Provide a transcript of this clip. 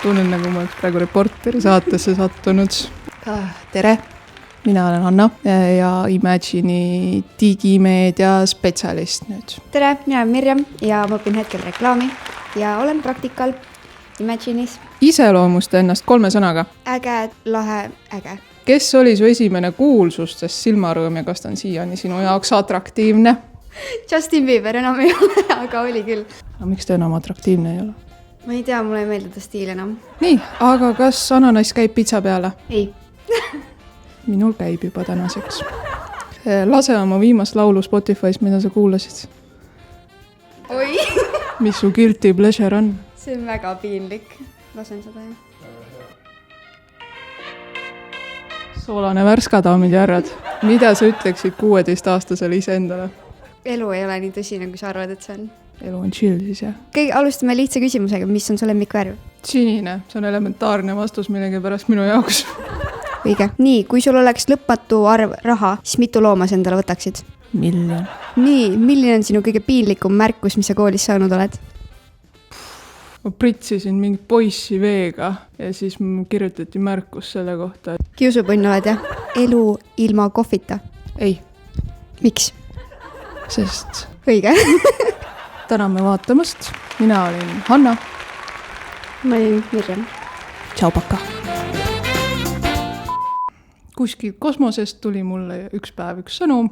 tunnen, nagu ma oleks praegu Reporteri saatesse sattunud. Tere, mina olen Hanna ja Imagine'i digimeedia spetsialist nüüd. Tere, mina olen Mirjam ja ma õpin hetkel reklaami ja olen praktikal Imagine'is. Iseloomusta ennast 3 sõnaga. Äge, lahe, äge. Kes oli su esimene kuulsustest silmarõõm ja kas ta on siiani sinu jaoks atraktiivne? Justin Bieber enam ei ole, aga oli küll. No, miks ta enam atraktiivne ei ole? Ma ei tea, mulle ei meeldi ta stiil enam. Nii, aga kas ananass käib pitsa peale? Ei. Minul käib juba tänaseks. Lase oma viimast laulu Spotify's, mida sa kuulasid. Oi! Mis su guilty pleasure on? See on väga piinlik. Lasen seda jah. Soolane värska, daamid ja härrad. Mida sa ütleksid 16-aastasele iseendale? Elu ei ole nii tõsine, kui sa arvad, et see on. Elu on chill siis, jah? Alustame lihtsa küsimusega, mis on su lemmikvärv? Sinine, see on elementaarne vastus millegi pärast minu jaoks. Õige. Nii, kui sul oleks lõpmatu arv raha, siis mitu looma sa endale võtaksid? 1 miljon. Nii, milline on sinu kõige piinlikum märkus, mis sa koolis saanud oled? Ma pritsisin mingit poissi veega ja siis kirjutati märkus selle kohta. Kiusupõnn oled, jah? Elu ilma kohvita? Ei. Miks? Sest õige. Täname vaatamast. Mina olin Hanna. Ma olin Mirjam. Tšau, paka. Kuskil kosmosest tuli mulle üks päev üks sõnum.